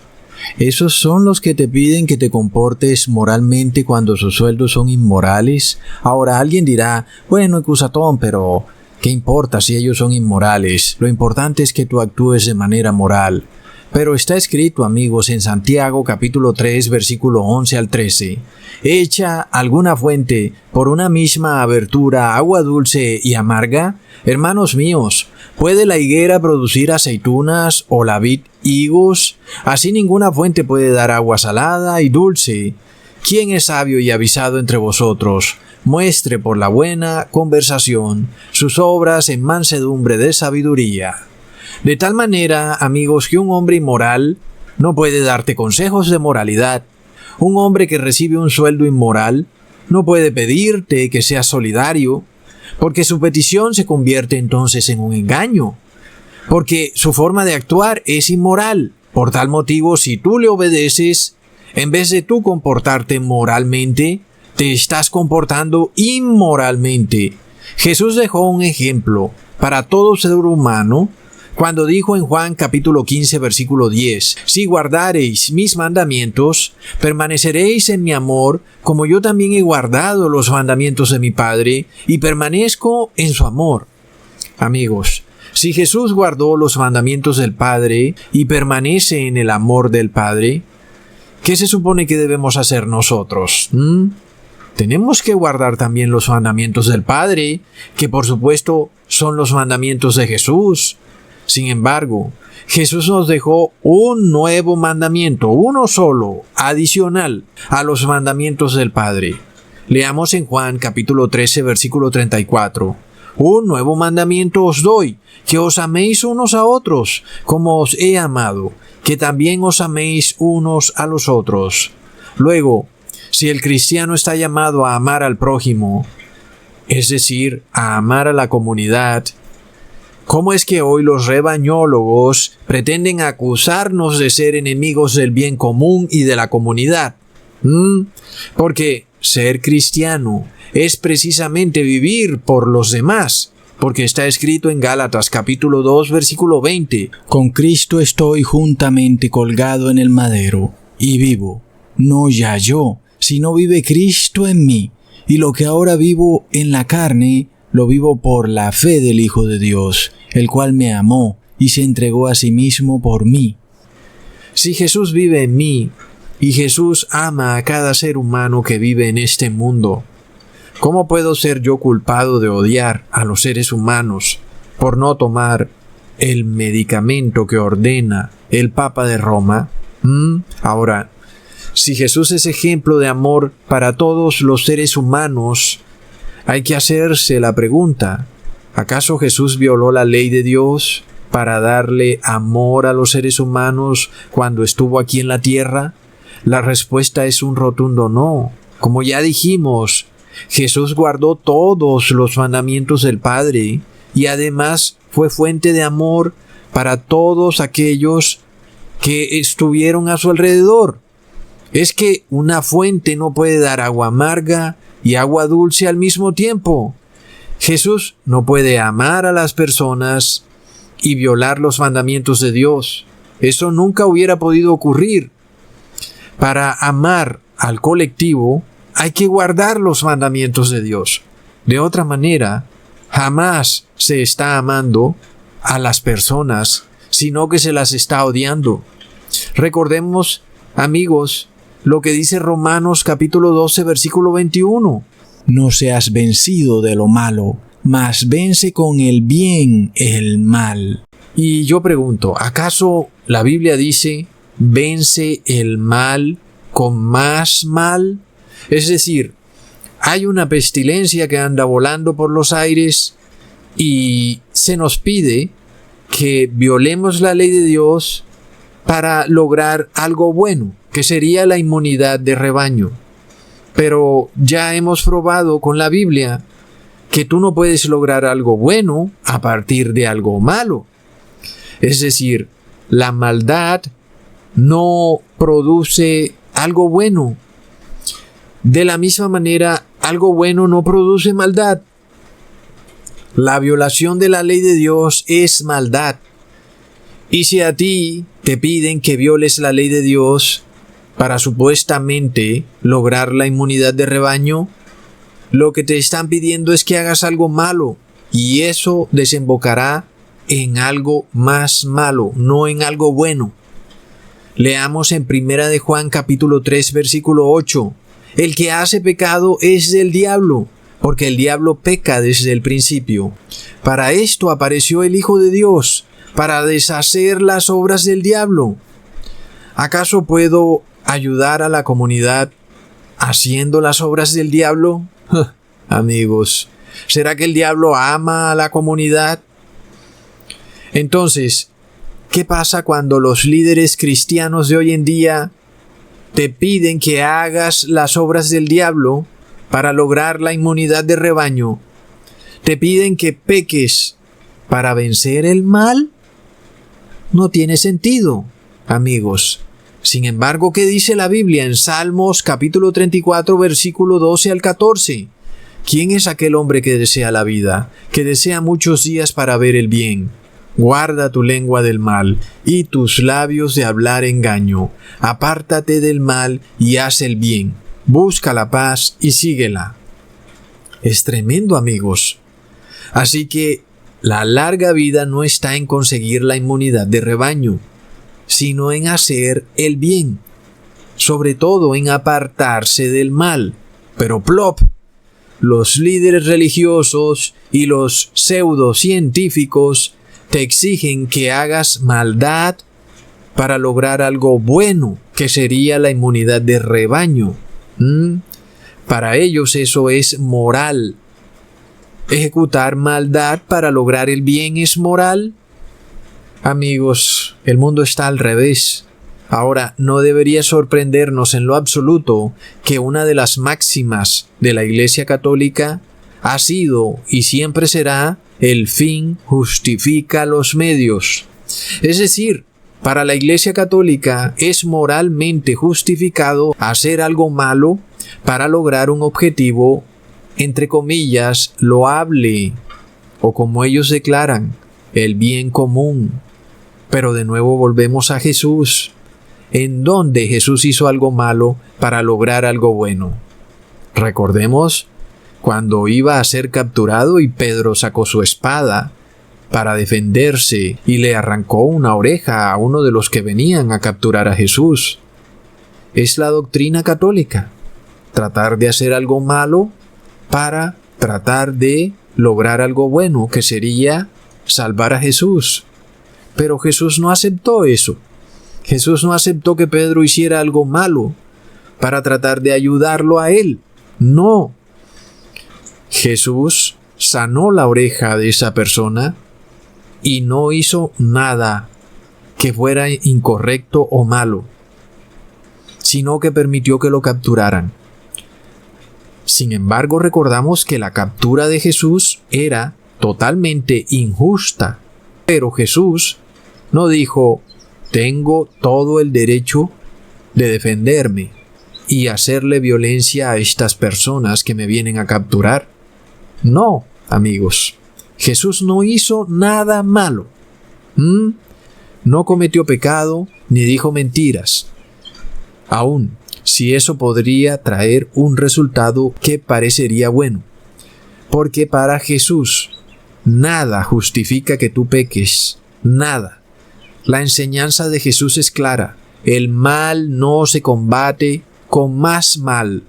S2: Esos son los que te piden que te comportes moralmente cuando sus sueldos son inmorales. Ahora alguien dirá, bueno, Cusatón, pero ¿qué importa si ellos son inmorales? Lo importante es que tú actúes de manera moral. Pero está escrito, amigos, en Santiago capítulo 3, versículo 11 al 13. ¿Echa alguna fuente por una misma abertura agua dulce y amarga? Hermanos míos, ¿puede la higuera producir aceitunas o la vid higos? Así ninguna fuente puede dar agua salada y dulce. ¿Quién es sabio y avisado entre vosotros? Muestre por la buena conversación sus obras en mansedumbre de sabiduría. De tal manera, amigos, que un hombre inmoral no puede darte consejos de moralidad. Un hombre que recibe un sueldo inmoral no puede pedirte que seas solidario, porque su petición se convierte entonces en un engaño, porque su forma de actuar es inmoral. Por tal motivo, si tú le obedeces, en vez de tú comportarte moralmente, te estás comportando inmoralmente. Jesús dejó un ejemplo para todo ser humano cuando dijo en Juan capítulo 15 versículo 10, si guardareis mis mandamientos, permaneceréis en mi amor, como yo también he guardado los mandamientos de mi Padre, y permanezco en su amor. Amigos, si Jesús guardó los mandamientos del Padre y permanece en el amor del Padre, ¿qué se supone que debemos hacer nosotros? Tenemos que guardar también los mandamientos del Padre, que por supuesto son los mandamientos de Jesús. Sin embargo, Jesús nos dejó un nuevo mandamiento, uno solo, adicional a los mandamientos del Padre. Leamos en Juan capítulo 13, versículo 34. Un nuevo mandamiento os doy, que os améis unos a otros, como os he amado, que también os améis unos a los otros. Luego, si el cristiano está llamado a amar al prójimo, es decir, a amar a la comunidad, ¿cómo es que hoy los rebañólogos pretenden acusarnos de ser enemigos del bien común y de la comunidad? Porque ser cristiano es precisamente vivir por los demás, porque está escrito en Gálatas capítulo 2 versículo 20. Con Cristo estoy juntamente colgado en el madero, y vivo, no ya yo, sino vive Cristo en mí, y lo que ahora vivo en la carne, lo vivo por la fe del Hijo de Dios, el cual me amó y se entregó a sí mismo por mí. Si Jesús vive en mí, y Jesús ama a cada ser humano que vive en este mundo, ¿cómo puedo ser yo culpado de odiar a los seres humanos por no tomar el medicamento que ordena el Papa de Roma? Ahora, si Jesús es ejemplo de amor para todos los seres humanos, hay que hacerse la pregunta, ¿acaso Jesús violó la ley de Dios para darle amor a los seres humanos cuando estuvo aquí en la tierra? La respuesta es un rotundo no. Como ya dijimos, Jesús guardó todos los mandamientos del Padre y además fue fuente de amor para todos aquellos que estuvieron a su alrededor. Es que una fuente no puede dar agua amarga y agua dulce al mismo tiempo. Jesús no puede amar a las personas y violar los mandamientos de Dios. Eso nunca hubiera podido ocurrir. Para amar al colectivo hay que guardar los mandamientos de Dios. De otra manera, jamás se está amando a las personas, sino que se las está odiando. Recordemos, amigos, lo que dice Romanos capítulo 12, versículo 21.
S3: No seas vencido de lo malo, mas vence con el bien el mal.
S2: Y yo pregunto, ¿acaso la Biblia dice, vence el mal con más mal? Es decir, hay una pestilencia que anda volando por los aires y se nos pide que violemos la ley de Dios para lograr algo bueno, que sería la inmunidad de rebaño. Pero ya hemos probado con la Biblia que tú no puedes lograr algo bueno a partir de algo malo. Es decir, la maldad no produce algo bueno. De la misma manera, algo bueno no produce maldad. La violación de la ley de Dios es maldad. Y si a ti te piden que violes la ley de Dios para supuestamente lograr la inmunidad de rebaño, lo que te están pidiendo es que hagas algo malo, y eso desembocará en algo más malo, no en algo bueno. Leamos en 1 de Juan capítulo 3 versículo 8. El que hace pecado es del diablo, porque el diablo peca desde el principio. Para esto apareció el Hijo de Dios, para deshacer las obras del diablo. ¿Acaso puedo ayudar a la comunidad haciendo las obras del diablo? Amigos, ¿será que el diablo ama a la comunidad? Entonces, ¿qué pasa cuando los líderes cristianos de hoy en día te piden que hagas las obras del diablo para lograr la inmunidad de rebaño? ¿Te piden que peques para vencer el mal? No tiene sentido, amigos. Sin embargo, ¿qué dice la Biblia en Salmos capítulo 34, versículo 12 al 14? ¿Quién es aquel hombre que desea la vida, que desea muchos días para ver el bien? Guarda tu lengua del mal y tus labios de hablar engaño. Apártate del mal y haz el bien. Busca la paz y síguela. Es tremendo, amigos. Así que la larga vida no está en conseguir la inmunidad de rebaño, sino en hacer el bien, sobre todo en apartarse del mal. Pero plop, los líderes religiosos y los pseudocientíficos te exigen que hagas maldad para lograr algo bueno, que sería la inmunidad de rebaño. Para ellos eso es moral. ¿Ejecutar maldad para lograr el bien es moral? Amigos, el mundo está al revés. Ahora, no debería sorprendernos en lo absoluto que una de las máximas de la Iglesia Católica ha sido y siempre será: el fin justifica los medios. Es decir, para la Iglesia Católica es moralmente justificado hacer algo malo para lograr un objetivo, entre comillas, loable, o como ellos declaran, el bien común. Pero de nuevo volvemos a Jesús. ¿En dónde Jesús hizo algo malo para lograr algo bueno? Recordemos cuando iba a ser capturado y Pedro sacó su espada para defenderse y le arrancó una oreja a uno de los que venían a capturar a Jesús. Es la doctrina católica. Tratar de hacer algo malo para tratar de lograr algo bueno, que sería salvar a Jesús. Pero Jesús no aceptó eso. Jesús no aceptó que Pedro hiciera algo malo para tratar de ayudarlo a él. No. Jesús sanó la oreja de esa persona y no hizo nada que fuera incorrecto o malo. sino que permitió que lo capturaran. Sin embargo, recordamos que la captura de Jesús era totalmente injusta. Pero Jesús no dijo, tengo todo el derecho de defenderme y hacerle violencia a estas personas que me vienen a capturar. No, amigos, Jesús no hizo nada malo. No cometió pecado ni dijo mentiras. Aún si eso podría traer un resultado que parecería bueno. Porque para Jesús nada justifica que tú peques, nada. La enseñanza de Jesús es clara. El mal no se combate con más mal.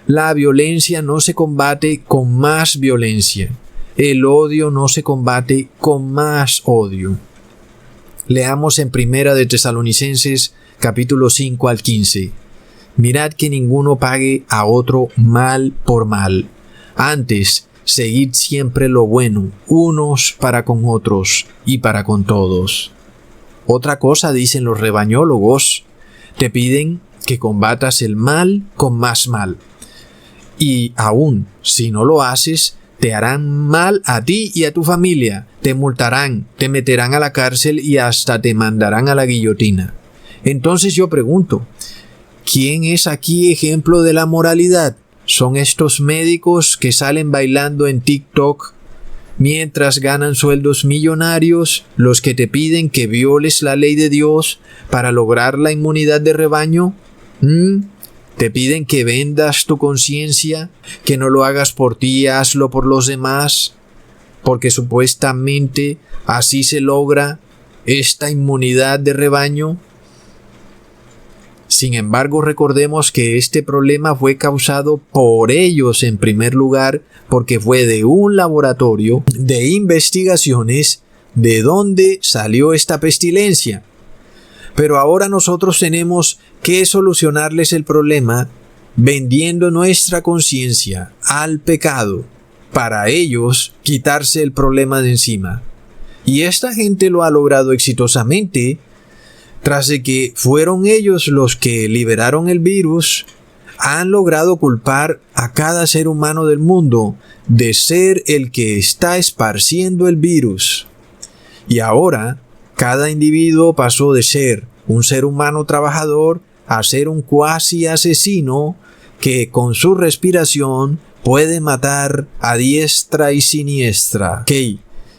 S2: La violencia no se combate con más violencia. El odio no se combate con más odio. Leamos en Primera de Tesalonicenses, capítulo 5 al 15. Mirad que ninguno pague a otro mal por mal. Antes, seguid siempre lo bueno, unos para con otros y para con todos. Otra cosa dicen los rebañólogos. Te piden que combatas el mal con más mal. Y aún si no lo haces, te harán mal a ti y a tu familia. Te multarán, te meterán a la cárcel y hasta te mandarán a la guillotina. Entonces yo pregunto, ¿quién es aquí ejemplo de la moralidad? ¿Son estos médicos que salen bailando en TikTok mientras ganan sueldos millonarios los que te piden que violes la ley de Dios para lograr la inmunidad de rebaño? ¿Te piden que vendas tu conciencia, que no lo hagas por ti, hazlo por los demás? Porque supuestamente así se logra esta inmunidad de rebaño. Sin embargo, recordemos que este problema fue causado por ellos en primer lugar, porque fue de un laboratorio de investigaciones de donde salió esta pestilencia. Pero ahora nosotros tenemos que solucionarles el problema vendiendo nuestra conciencia al pecado, para ellos quitarse el problema de encima. Y esta gente lo ha logrado exitosamente. Tras de que fueron ellos los que liberaron el virus, han logrado culpar a cada ser humano del mundo de ser el que está esparciendo el virus. Y ahora, cada individuo pasó de ser un ser humano trabajador a ser un cuasi asesino que con su respiración puede matar a diestra y siniestra. Ok,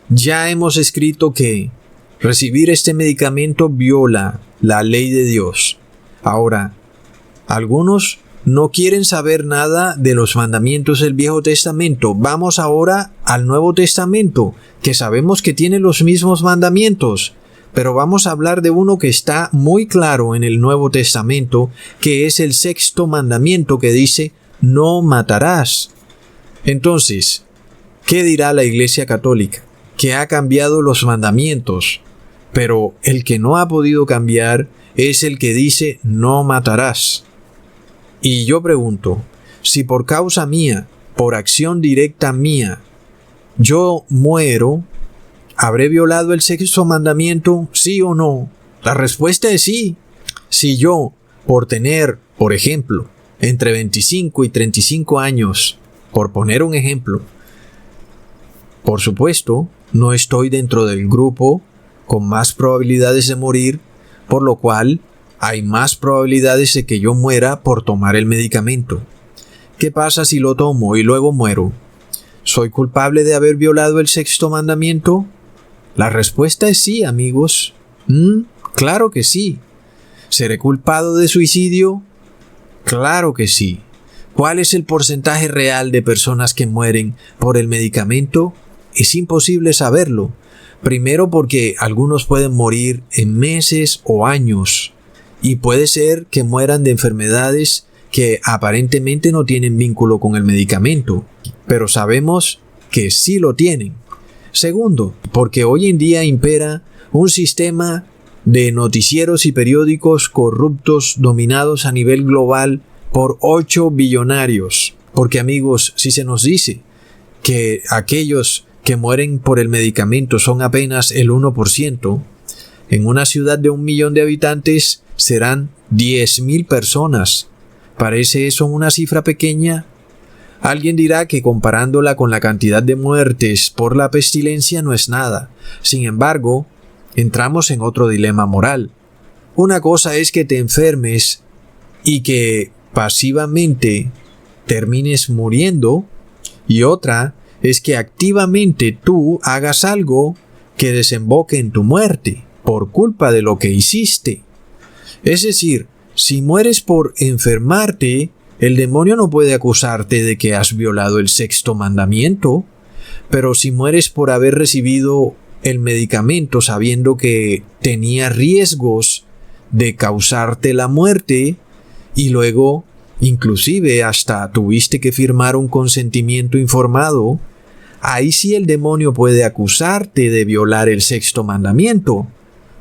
S2: ya hemos escrito que recibir este medicamento viola la ley de Dios. Ahora, algunos no quieren saber nada de los mandamientos del Viejo Testamento. Vamos ahora al Nuevo Testamento, que sabemos que tiene los mismos mandamientos, pero vamos a hablar de uno que está muy claro en el Nuevo Testamento, que es el 6º mandamiento que dice, no matarás. Entonces, ¿qué dirá la Iglesia Católica? Que ha cambiado los mandamientos, pero el que no ha podido cambiar es el que dice no matarás. Y yo pregunto, si por causa mía, por acción directa mía, yo muero, ¿habré violado el 6º mandamiento, sí o no? La respuesta es sí. Si yo, por tener, por ejemplo, entre 25 y 35 años, por poner un ejemplo, por supuesto, no estoy dentro del grupo con más probabilidades de morir, por lo cual hay más probabilidades de que yo muera por tomar el medicamento. ¿Qué pasa si lo tomo y luego muero? ¿Soy culpable de haber violado el 6º mandamiento? La respuesta es sí, amigos. Claro que sí. ¿Seré culpado de suicidio? Claro que sí. ¿Cuál es el porcentaje real de personas que mueren por el medicamento? Es imposible saberlo. Primero porque algunos pueden morir en meses o años. Y puede ser que mueran de enfermedades que aparentemente no tienen vínculo con el medicamento. Pero sabemos que sí lo tienen. Segundo, porque hoy en día impera un sistema de noticieros y periódicos corruptos dominados a nivel global por 8 billonarios. Porque amigos, si se nos dice que aquellos que mueren por el medicamento son apenas el 1%, en una ciudad de 1 millón de habitantes serán 10.000 personas. ¿Parece eso una cifra pequeña? Alguien dirá que comparándola con la cantidad de muertes por la pestilencia no es nada. Sin embargo, entramos en otro dilema moral. Una cosa es que te enfermes y que pasivamente termines muriendo, y otra es que activamente tú hagas algo que desemboque en tu muerte por culpa de lo que hiciste. Es decir, si mueres por enfermarte, el demonio no puede acusarte de que has violado el 6º mandamiento, pero si mueres por haber recibido el medicamento sabiendo que tenía riesgos de causarte la muerte y luego inclusive hasta tuviste que firmar un consentimiento informado, ahí sí el demonio puede acusarte de violar el 6º mandamiento,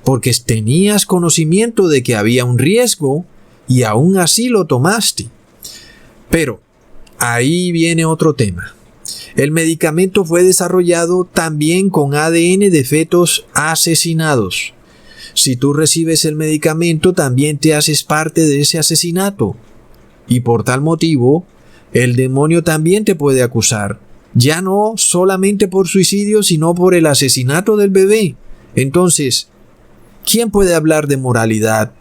S2: porque tenías conocimiento de que había un riesgo y aún así lo tomaste. Pero ahí viene otro tema. El medicamento fue desarrollado también con ADN de fetos asesinados. Si tú recibes el medicamento, también te haces parte de ese asesinato. Y por tal motivo, el demonio también te puede acusar, ya no solamente por suicidio, sino por el asesinato del bebé. Entonces, ¿quién puede hablar de moralidad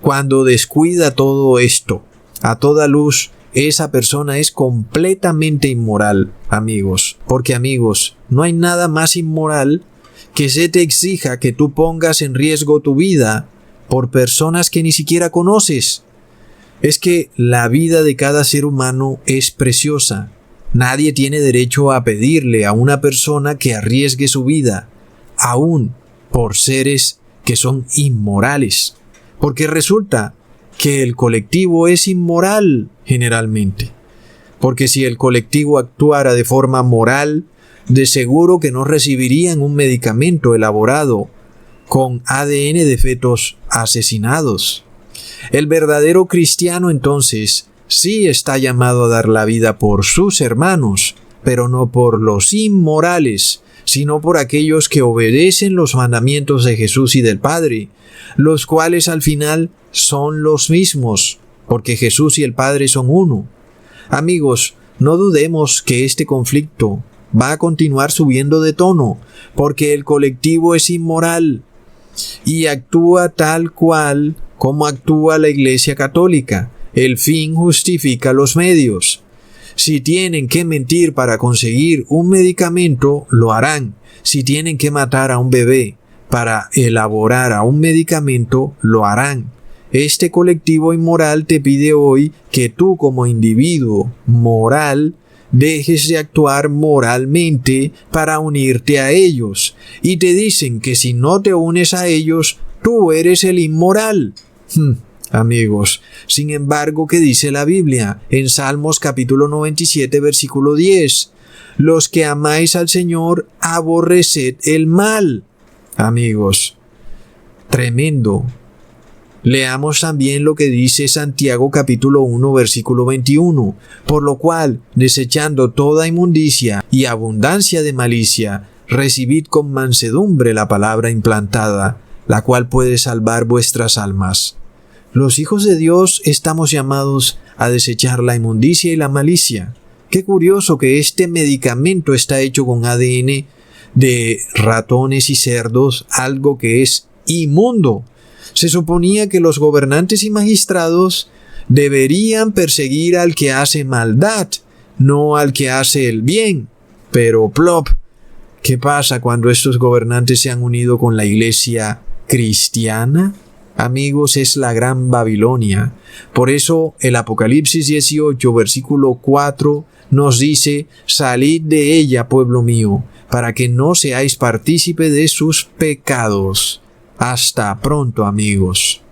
S2: cuando descuida todo esto? A toda luz, esa persona es completamente inmoral, amigos. Porque, amigos, no hay nada más inmoral que se te exija que tú pongas en riesgo tu vida por personas que ni siquiera conoces. Es que la vida de cada ser humano es preciosa. Nadie tiene derecho a pedirle a una persona que arriesgue su vida, aún por seres que son inmorales. Porque resulta que el colectivo es inmoral generalmente. Porque si el colectivo actuara de forma moral, de seguro que no recibirían un medicamento elaborado con ADN de fetos asesinados. El verdadero cristiano entonces sí está llamado a dar la vida por sus hermanos, pero no por los inmorales, sino por aquellos que obedecen los mandamientos de Jesús y del Padre, los cuales al final son los mismos, porque Jesús y el Padre son uno. Amigos, no dudemos que este conflicto va a continuar subiendo de tono, porque el colectivo es inmoral y actúa tal cual como actúa la Iglesia Católica. El fin justifica los medios. Si tienen que mentir para conseguir un medicamento, lo harán. Si tienen que matar a un bebé para elaborar a un medicamento, lo harán. Este colectivo inmoral te pide hoy que tú como individuo moral dejes de actuar moralmente para unirte a ellos. Y te dicen que si no te unes a ellos, tú eres el inmoral. Amigos, sin embargo, ¿qué dice la Biblia? En Salmos capítulo 97, versículo 10. Los que amáis al Señor, aborreced el mal. Amigos, tremendo. Leamos también lo que dice Santiago capítulo 1, versículo 21. Por lo cual, desechando toda inmundicia y abundancia de malicia, recibid con mansedumbre la palabra implantada, la cual puede salvar vuestras almas. Los hijos de Dios estamos llamados a desechar la inmundicia y la malicia. Qué curioso que este medicamento está hecho con ADN de ratones y cerdos, algo que es inmundo. Se suponía que los gobernantes y magistrados deberían perseguir al que hace maldad, no al que hace el bien. Pero plop, ¿qué pasa cuando estos gobernantes se han unido con la iglesia cristiana? Amigos, es la gran Babilonia. Por eso el Apocalipsis 18, versículo 4 nos dice: salid de ella, pueblo mío, para que no seáis partícipe de sus pecados. Hasta pronto, amigos.